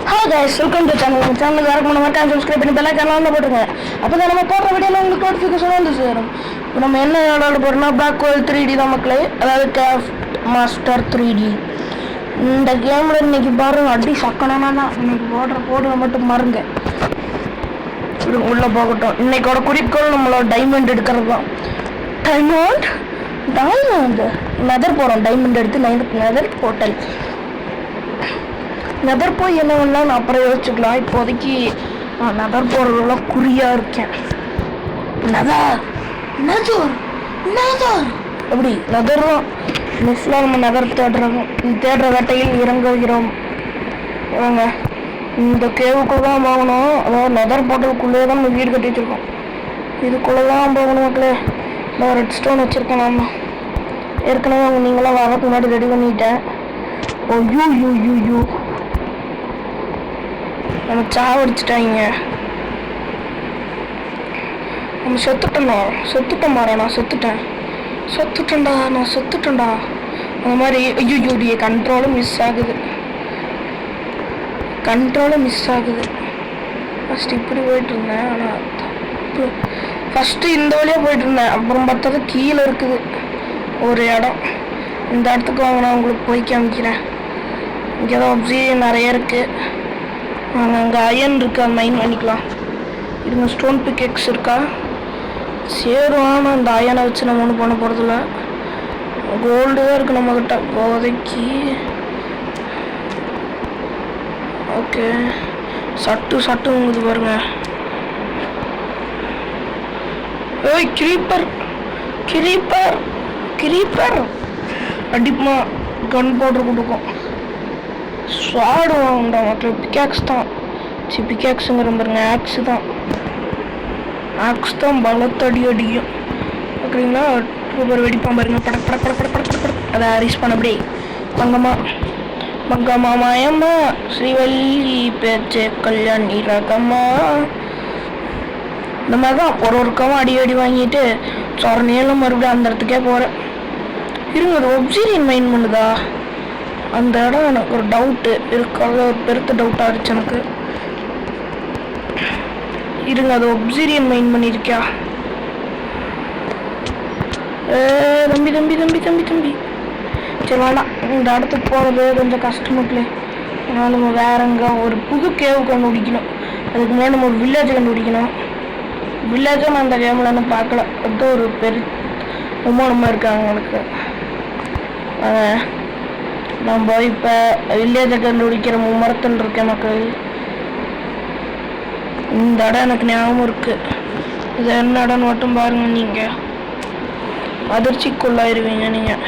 Hello guys, welcome to channel யாருக்கு மறக்காம subscribe பண்ணி பெல் ஐகான் ஆன்ல போட்டுருங்க. அப்பதான் நம்ம போடுற வீடியோல உங்களுக்கு நோட்டிஃபிகேஷன் வந்து சேரும். இப்போ நம்ம என்ன விளையாட போறோம்னா பிளாக் ஹோல் 3D தான் மக்களே, அதாவது கிராஃப்ட் மாஸ்டர் 3D. இந்த கேம்ல இன்னைக்கு பாருங்க அடி சக்கனானா தான். இன்னைக்கு போடுற மட்டும் பாருங்க. உள்ள போகட்டும். இன்னைக்கோட குறிக்கோள் நம்மளோட டைமண்ட் எடுக்கிறது தான். டைமண்ட் நெதர் போறோம். டைமண்ட் எடுத்து நெதர் போர்ட்டல் நெதர் போய் என்ன பண்ணலாம் நான் அப்புறம் யோசிச்சுக்கலாம். இப்போதைக்கு நான் நெதர் போடுறதுல குறியா இருக்கேன். எப்படி நெதரும் மிஸ்ல நம்ம நெதர் தேடுற வேட்டையில் இறங்குகிறோம். இவங்க இந்த கேவுக்குள்ள தான் போகணும். அதாவது நெதர் போட்டதுக்குள்ளேயே தான் நம்ம வீடு கட்டி வச்சிருக்கோம். இதுக்குள்ளே தான் போகணும் மக்களே. நான் ரெட் ஸ்டோன் வச்சுருக்கேன். நான் ஏற்கனவே அவங்க நீங்களாம் வரக்கு முன்னாடி ரெடி பண்ணிட்டேன். ஐயோ நம்ம சாவடிச்சிட்டாங்க. நம்ம செத்துட்டோம் மாறா. நான் செத்துட்டேன்டா. அந்த மாதிரி ஐயோ கண்ட்ரோலும் மிஸ் ஆகுது. ஃபஸ்ட்டு இப்படி போயிட்டு இருந்தேன். ஆனால் ஃபஸ்ட்டு இந்த வழியாக போயிட்டு இருந்தேன். அப்புறம் பார்த்தது கீழே இருக்குது ஒரு இடம். இந்த இடத்துக்கு வாங்க நான் உங்களுக்கு போய் காமிக்கிறேன். இங்கே தான் ஆப்சிடியன் நிறைய இருக்குது. அங்கே அயன் இருக்குது, அது மைன் பண்ணிக்கலாம். இருங்க, ஸ்டோன் பிக்கெக்ஸ் இருக்கா? சேரும். ஆனால் அந்த அயனை வச்சு நம்ம ஒன்றும் பண்ண போகிறதில்ல. கோல்டு தான் இருக்குது நம்மக்கிட்ட இப்போதைக்கு. ஓகே, சட்டுங்குது பாருங்க. ஏய் கிரீப்பர் அடிப்புமா கன் பவுடர் கொடுக்கும். ஸ்வாடு வாங்கண்டா மக்கள். பிக்காக்ஸ் தான் பிக்காக்ஸுங்கிற பாருங்க. ஆக்ஸ் தான் பலத்தடி அடிக்கும். ஓகேங்களா? சூப்பர் வெடிப்பான் பாருங்க. பட அதை அரிஸ் பண்ண அப்படியே மங்கம்மா மாயம்மா ஸ்ரீவல்லி பேச்சே கல்யாணி ரகம்மா. இந்த மாதிரி தான் ஒரு கவம் அடி வாங்கிட்டு சொரணையிலும் மறுபடியும் அந்த இடத்துக்கே போகிறேன். இருங்க, அது ஒப்சிடியன் மைன் பண்ணுதா? அந்த இடம் எனக்கு ஒரு டவுட்டு இருக்காது. ஒரு பெருத்த டவுட்டாக இருந்துச்சு எனக்கு. இருங்க, அது ஒப்சிடியன் மைன் பண்ணியிருக்கியா? தம்பி சரி வேணாம். இந்த இடத்துக்கு போகிறது கொஞ்சம் கஷ்டமாக்கலே. அதனால் நம்ம வேற எங்கே ஒரு புது கேவு கண்டுபிடிக்கணும். அதுக்கு முன்னாடி நம்ம ஒரு வில்லேஜை கண்டுபிடிக்கணும். வில்லேஜும் நான் அந்த கேமில் என்ன பார்க்கல. அது ஒரு விமானமாக இருக்காங்க எனக்கு. நம்ம இப்போ வில்லேஜை கண்டுபிடிக்கிற மும்மரத்தில் இருக்கேன் மக்கள். இந்த இடம் எனக்கு ஞாபகம் இருக்குது. இது என்ன இடம்னு மட்டும் பாருங்க. நீங்கள் அதிர்ச்சிக்குள்ளாயிருவீங்க. நீங்கள்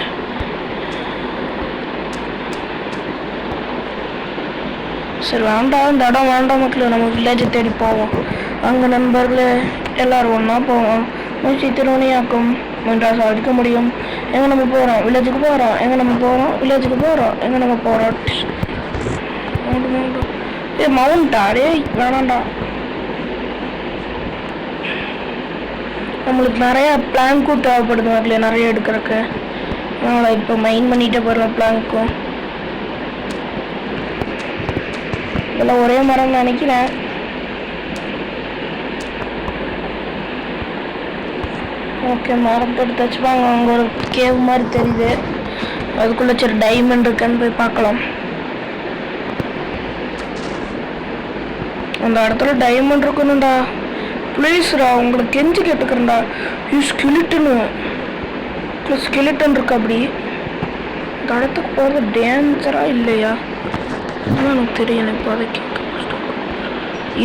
சரி வேண்டாம், இந்த இடம் வேண்டாம் மக்கள். நம்ம வில்லேஜை தேடி போவோம். அங்கே நண்பர்களே எல்லோரும் ஒன்றா போவோம். மூச்சு திருவணியாக்கும் என்றால் சாதிக்க முடியும். எங்கே நம்ம போகிறோம்? வில்லேஜுக்கு போகிறோம். எங்கே நம்ம போகிறோம்? மவுண்டா? டே வேணாண்டா. நம்மளுக்கு நிறையா பிளாங்க்கும் தேவைப்படுது மக்களே, நிறைய எடுக்கிறதுக்கு. அதனால் இப்போ மைன் பண்ணிகிட்டே போகிறோம் பிளாங்க்கும். இதெல்லாம் ஒரே மரம் நினைக்கிறேன். ஓகே, மரத்தை எடுத்து வச்சுப்பாங்க. அங்கே ஒரு கேவ் மாதிரி தெரியுது. அதுக்குள்ளே சரி டைமண்ட் இருக்குன்னு போய் பார்க்கலாம். அந்த இடத்துல டைமண்ட் இருக்கணும்டா. ப்ளீஸ்டா, உங்களுக்கு கெஞ்சி கேட்டுக்கிறேன்டா. ஸ்கெலிட்டன் இருக்கு. அப்படி இந்த இடத்துக்கு போகிறது டேஞ்சரா இல்லையா? அதுதான் எனக்கு தெரியல இப்போதைக்கு.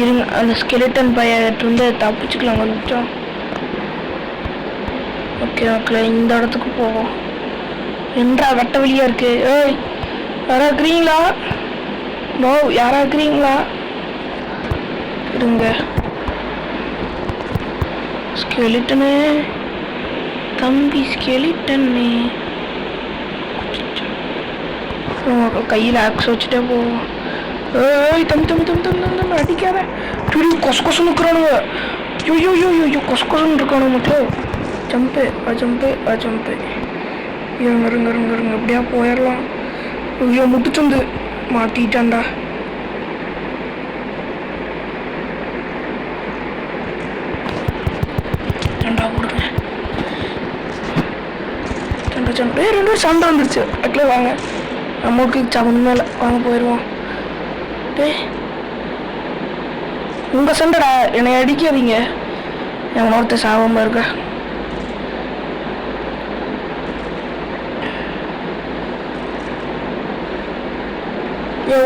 இருங்க, அந்த ஸ்கெலிட்டன் பையிலிருந்து தப்பிச்சுக்கலாம் கொஞ்சம். ஓகே மக்களே, இந்த இடத்துக்கு போவோம். என்றா வெட்ட வெளியா இருக்கு. ஏய், யாரா இருக்கிறீங்களா? இருங்க, ஸ்கெலிட்டனு தம்பி, ஸ்கெலிட்டன்னு கையில் ஆக்ஸ் வச்சுட்டே போவோம். ஏய் தம்பி அடிக்காத. கொசு நிற்கிறானுங்க. ஐயோ கொசு இருக்கானுங்க மட்டும். ஜம்பு இருங்க எப்படியா போயிடலாம். ஐயோ முட்டுச்சந்து மாட்டிட்டான்டா. சண்டா போடுங்க. சண்டை சண்டை 2 பேரும் சண்டை வந்துருச்சு. அட்லே வாங்க, நமக்கு சமன் மேலே வாங்க போயிடுவோம். உங்கள் சண்டைடா, என்னை அடிக்காதீங்க. என் ஒருத்த சாபமாக இருக்க.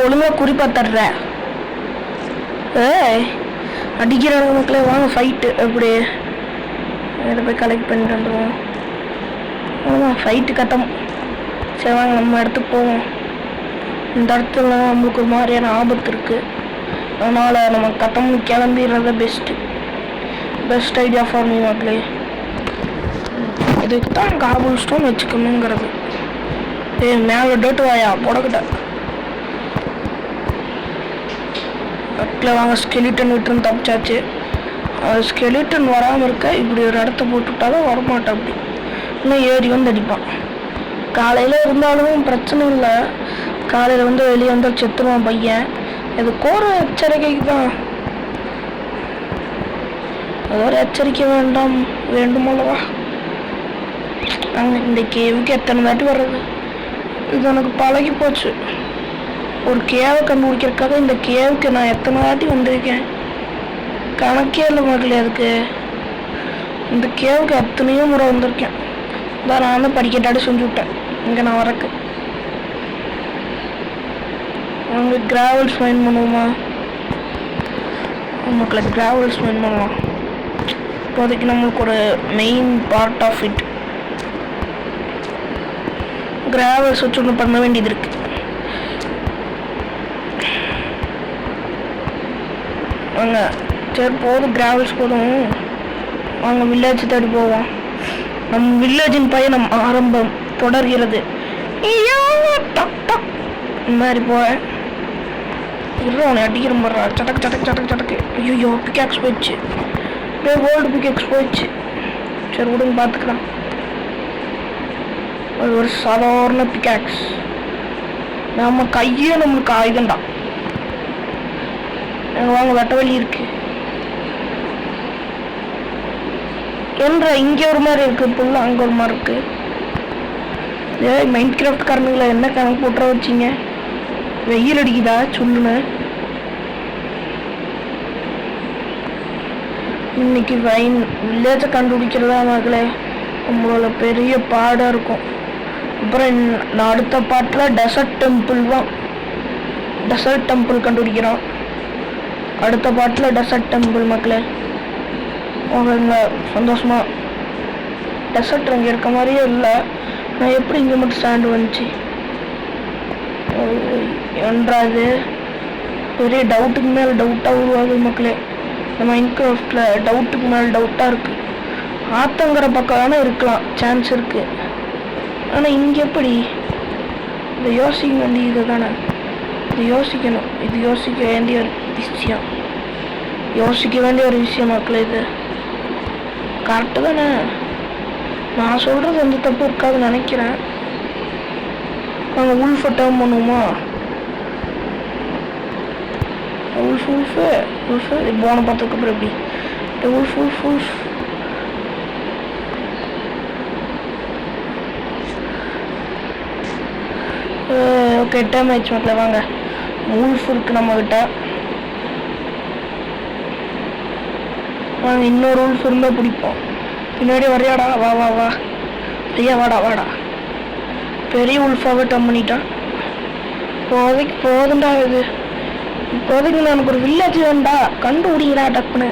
ஒழுங்கா குறிப்பா தர்ற. அடிக்கிறாங்க மக்களே, வாங்க ஃபைட்டு. அப்படி இதை போய் கலெக்ட் பண்ணிட்டு வந்துடுவோம். ஆமாம், ஃபைட்டு கத்தம். சரி வாங்க நம்ம இடத்துக்கு போவோம். இந்த இடத்துல நம்மளுக்கு ஒரு மாதிரியான ஆபத்து இருக்குது. அதனால் நம்ம கத்தம் கிளம்பிடுறத பெஸ்ட் ஐடியா ஃபார் மீ மக்களே. இதுக்கு தான் காபுல் ஸ்டோன் வச்சுக்கணுங்கிறது. மேலே டேட்டு வாயா போடக்கிட்ட. வாங்க ஸ்கெலிட்டன் விட்டுருந்து தப்பிச்சாச்சு. ஸ்கெலிட்டன் வராமல் இருக்க இப்படி ஒரு இடத்த போட்டுவிட்டாலும் வரமாட்டேன். அப்படி இன்னும் ஏறி வந்து அடிப்பான். காலையில் இருந்தாலும் பிரச்சனை இல்லை. காலையில் வந்து வெளியே வந்தால் செத்துருவான் பையன். இது கோர எச்சரிக்கைக்கு தான். அது ஒரு எச்சரிக்கை வேண்டுமல்லவா. நாங்கள் இந்த கேவுக்கு எத்தனை தாட்டி வர்றது, இது எனக்கு பழகி போச்சு. ஒரு கேவை கண்டுபிடிக்கிறதுக்காக இந்த கேவுக்கு நான் எத்தனை வாட்டி வந்திருக்கேன், கணக்கே இல்லை மக்களே. அதுக்கு இந்த கேவுக்கு எத்தனையோ முறை வந்திருக்கேன். தான் நான் வந்து படிக்கட்டாடி செஞ்சு விட்டேன் இங்கே நான் வரக்கு. அங்கே கிராவல்ஸ் ஃபைன் பண்ணுவோமா மக்களை? கிராவல்ஸ் ஃபைன் பண்ணலாம். இப்போதைக்கு நம்மளுக்கு ஒரு main part of it gravels வச்சு ஒன்று பண்ண வேண்டியது இருக்குது. வாங்க, சரி போதும், கிராவல்ஸ் போதும். வாங்க வில்லேஜ் தேடி போவோம். நம் வில்லேஜின் பயணம் ஆரம்பம் தொடர்கிறது. இந்த மாதிரி போவேன். அவனை அடிக்கிற போடுறா. சடக்கு சடக்கு சடக்கு சடக்கு. ஐயோ பிக்கேக்ஸ் போயிடுச்சு. வேர்ல்டு பிக்கேக்ஸ் போயிடுச்சு. சரி விடுங்க, பார்த்துக்கலாம். அது ஒரு சாதாரண பிக்கேக்ஸ். நம்ம கையே நம்மளுக்கு ஆயுதம்டா. வாங்க, வெட்ட வழி இருக்கு. என்ற இங்கே ஒரு மாதிரி இருக்கு, புல்லு அங்கே ஒரு மாதிரி இருக்கு. மைண்ட் கிராஃப்ட் காரணங்களா என்ன கணக்கு போட்டுற வச்சிங்க? வெயில் அடிக்குதா சொல்லுங்க. இன்னைக்கு வில்லேஜை கண்டுபிடிக்கிறதா மகளே நம்மளோட பெரிய பாடாக இருக்கும். அப்புறம் நான் அடுத்த பாட்டில் டெசர்ட் டெம்பிள் தான். டெசர்ட் டெம்பிள் கண்டுபிடிக்கிறோம் அடுத்த பாட்டில். டெசர்ட் டெம்பிள் மக்களே அவங்க சந்தோஷமா. டெசர்ட் அங்கே இருக்க மாதிரியே இல்லை. நான் எப்படி இங்கே மட்டும் ஸ்டாண்டு வந்துச்சு என்றாது பெரிய டவுட்டுக்கு மேலே டவுட்டாக உருவாகுது மக்களே. இந்த மைன்கிராஃப்டில் டவுட்டுக்கு மேலே டவுட்டாக இருக்குது. ஆத்தங்கிற பக்கம் தானே இருக்கலாம், சான்ஸ் இருக்குது. ஆனால் இங்கே எப்படி? இந்த யோசிக்க வேண்டியது தானே, இது யோசிக்கணும். இது யோசிக்க வேண்டிய ஒரு விஷயம். யோசிக்க வேண்டிய ஒரு விஷயம் மக்களே. இது கரெக்டு தானே? நான் சொல்கிறது எந்த தப்பு இருக்காதுன்னு நினைக்கிறேன். நாங்கள் உல்ஃபை டேர்ம் பண்ணுவோமா? உல்ஃபு போன பார்த்ததுக்கப்புறம் எப்படி உல்ஃப் ஓகே, டைம் ஆயிடுச்சு மக்களே. வாங்க, உல்ஃப் இருக்கு நம்ம கிட்ட. வாங்க, இன்னொரு உல்ஃப் இருந்தால் பிடிப்போம். பின்னாடி வரையாடா, வா வா வா ஐயா, வாடா வாடா. பெரிய உல்ஃபாவே டம் பண்ணிட்டான். இப்போதைக்கு போதுண்டா இது. இப்போதைக்கு எனக்கு ஒரு வில்லேஜ் வேண்டா, கண்டுபிடிக்கிறா டப்புன்னு.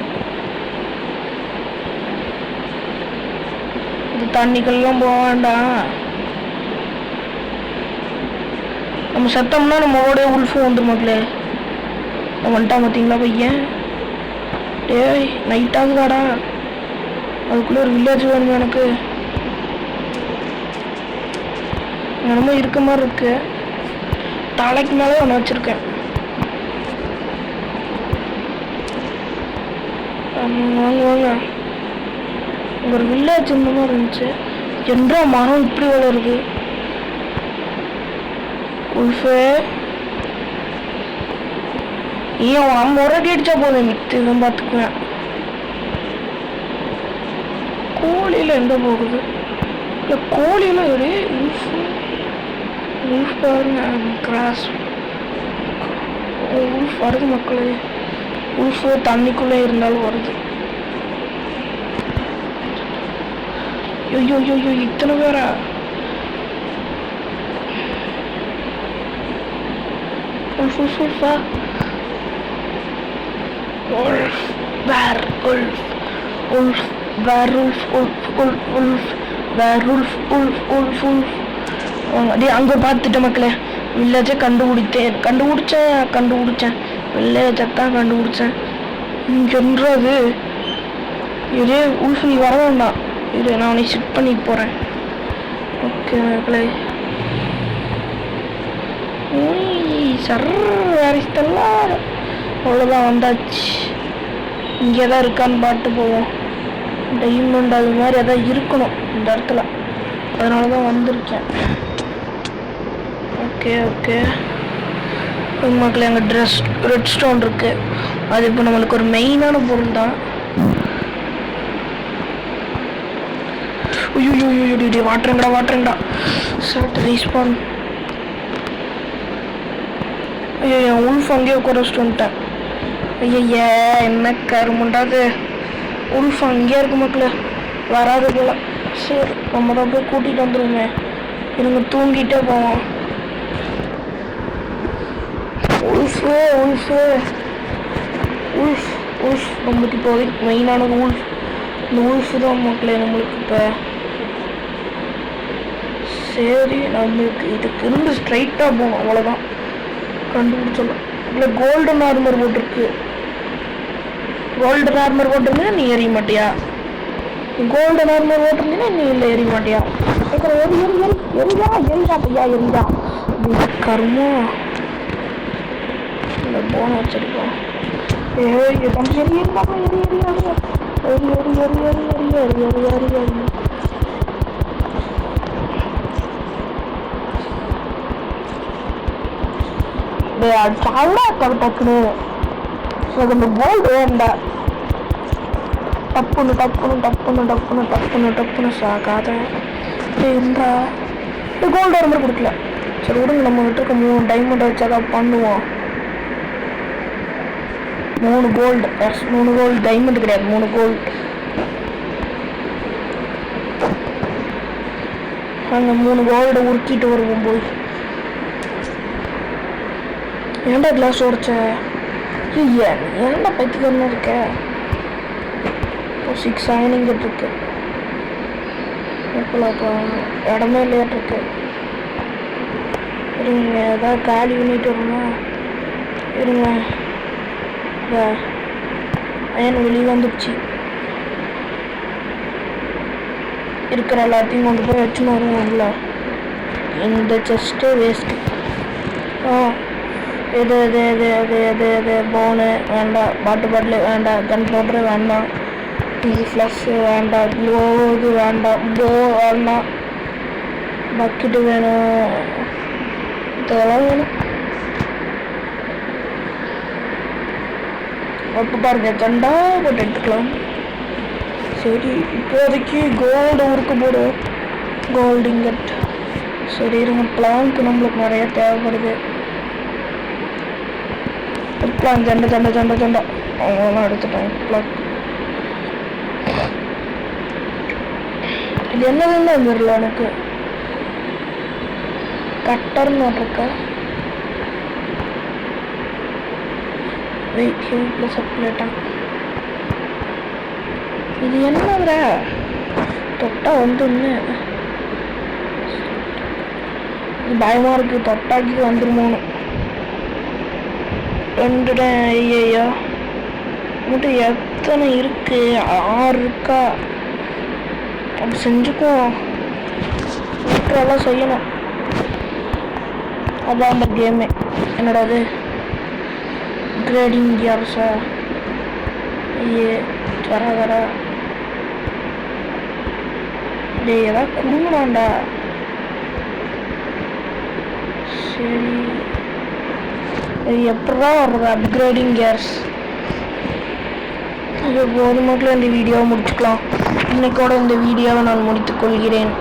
இது தண்ணிக்கெல்லாம் போக வேண்டாம். நம்ம சத்தம்னா நம்ம ஓடைய உல்ஃபும் வந்துடும் மக்களே. வந்துட்டான் பார்த்தீங்களா பையன்? டேய் நைட் ஆகுதாடா, அதுக்குள்ளே ஒரு வில்லேஜ் வேணும் எனக்கு. என்னமோ இருக்க மாதிரி இருக்கு. தலைக்கு மேலே ஒன்று வச்சுருக்கேன். வாங்க வாங்க, ஒரு வில்லேஜ் இந்த மாதிரி இருந்துச்சு. என்றா மரம் இப்படி வளருது? உல்ஃபே ஏன் நம்ம ஒரு அடி அடிச்சா போதும், மித்து பார்த்துக்குவேன். கோழியில் எங்கே போகுது? இல்லை கோழியில் ஒரே உல்ஃப் பாருங்க. கிராஸ் உல்ஃப் வருது மக்களே. உல்ஃப் தண்ணிக்குள்ளே இருந்தாலும் வருது. ஐயோ ஐயோ இத்தனை பேரா? உல்ஃப் உல்ஃப் உல்ஃபா? Wolf where wolf wolf where wolf wolf wolf wolf where wolf wolf wolf wolf. அப்படியே அங்கே பார்த்துட்டேன் மக்களே. வில்லேஜை கண்டுபிடிச்சேன். வில்லேஜை தான் கண்டுபிடிச்சேன். இங்கன்றது இதே உல்ஃப் நீ வர வேண்டாம். இது நான் உன்னை ஷிஃப்ட் பண்ணிட்டு போகிறேன். ஓகே மக்களே. வேறிஸ்தெல்லாம் அவ்வளோதான் வந்தாச்சு. இங்கே தான் இருக்கான்னு பார்த்து போவோம். டைமண்ட் அது மாதிரி எதாவது இருக்கணும் இந்த இடத்துல. அதனால தான் வந்திருக்கேன். ஓகே மக்களே. அங்கே ரெட் ஸ்டோன் இருக்குது. அது இப்போ நம்மளுக்கு ஒரு மெயினான பொருள் தான். ஐயோ வாட்டுறேங்கடா. Short respawn. ஐயோ என் உல்ஃப் அங்கேயே உட்காரச்சிட்டு வந்துட்டேன். ஐயா என்ன கருமுண்டாது. உல்ஃப் அங்கேயே இருக்கு மக்களே. வராது போல. சரி நம்ம தான் போய் கூட்டிகிட்டு வந்துடுவோமே. இருங்க தூங்கிட்டே போவோம். உல்ஃப் நம்மளுக்கு இப்போ மெயினானது உல்ஃப். இந்த உல்ஃப் தான் மக்களே நம்மளுக்கு இப்போ. சரி நம்மளுக்கு இதுக்கு இருந்து ஸ்ட்ரைட்டாக போகணும். அவ்வளோதான் கண்டுபிடிச்சலாம். இல்லை கோல்டன் ஆர்மர் போட்டிருக்கு. கோல்டன் ஆர்மர் போட்டிருந்தீங்கன்னா நீ எறிய மாட்டியா? கோல்டன் ஆர்மர் போட்டிருந்தீங்கன்னா நீ இல்லை எறிய மாட்டியா? எரிஞ்சா பையா எரிஞ்சா கருமோ. இல்லை போன வச்சிருக்கோம். டக்குனு எனக்கு இந்த கோல்டு வேண்டா. டப்புன்னு சாக்காத இருந்தா இந்த கோல்டு வர மாதிரி கொடுக்கல. சரி விடுங்க. நம்ம விட்டுருக்க 3 டைமண்ட் வச்சாதான் பண்ணுவோம். 3 கோல்டு டைமண்ட் கிடையாது, 3 கோல்டு. அங்கே 3 கோல்டை உருக்கிட்டு வருவோம் போய். ஏன்டா கிளாஸ் உடைச்ச? ஏன்டா பைத்தியக்காரனா இருக்க? 6 ஆயினிங் இருக்கு. இப்போ இடமே இல்லையாட்டிருக்கு. இருங்க ஏதாவது காலி பண்ணிட்டு வரணும். இருங்க அயன் வெளியே வந்துடுச்சு. இருக்கிற எல்லாத்தையும் கொண்டு போய் வச்சுன்னு வருவோம்ல. இந்த செஸ்ட்டு வேஸ்ட்டு. இது போனு வேண்டாம். பாட்டில் வேண்டாம். கன் பவுட்ரு வேண்டாம். ஃப்ளஷ்ஷு வேண்டாம். க்ளோவு வேண்டாம். போ வேண்டாம். பக்கெட்டு வேணும். இதெல்லாம் வேணும். அப்போ பாருங்க கண்டா போட்டு எடுத்துக்கலாம். சரி இப்போதைக்கு கோல்டு உருக்க போடும். Gold ingot. சரி இருங்க. பிளாங்க்கு நம்மளுக்கு நிறைய தேவைப்படுது. பிளாங் சண்டை அவங்களாம் எடுத்துட்டோம். பிளாக் இது என்னதுன்னு தெரியல எனக்கு. கட்டர்னு இருக்கா? வெயிட் ப்ளஸ் அப்ளேட்டா? இது என்னங்கிற தொட்டா வந்துன்னு பயமா இருக்கு. தொட்டாக்கி வந்துருமோன்னு 2 ஐயா மட்டும் எத்தனை இருக்கு? 6 இருக்கா? அப்படி செஞ்சுக்குவோம். இருக்கிறதெல்லாம் செய்யணும். அதான் அந்த கேமே. என்னடா அது? கிரேடிங் கியர்ஸா? வரா டே ஏதாவது குடுங்கடாண்டா. சரி எப்படிதான் வர்றது அப்கிரேடிங் கியர்ஸ்? இது போது மட்டும் இந்த வீடியோவை முடிச்சுக்கலாம். இன்னைக்கோட இந்த வீடியோவை நான் முடித்துக் கொள்கிறேன்.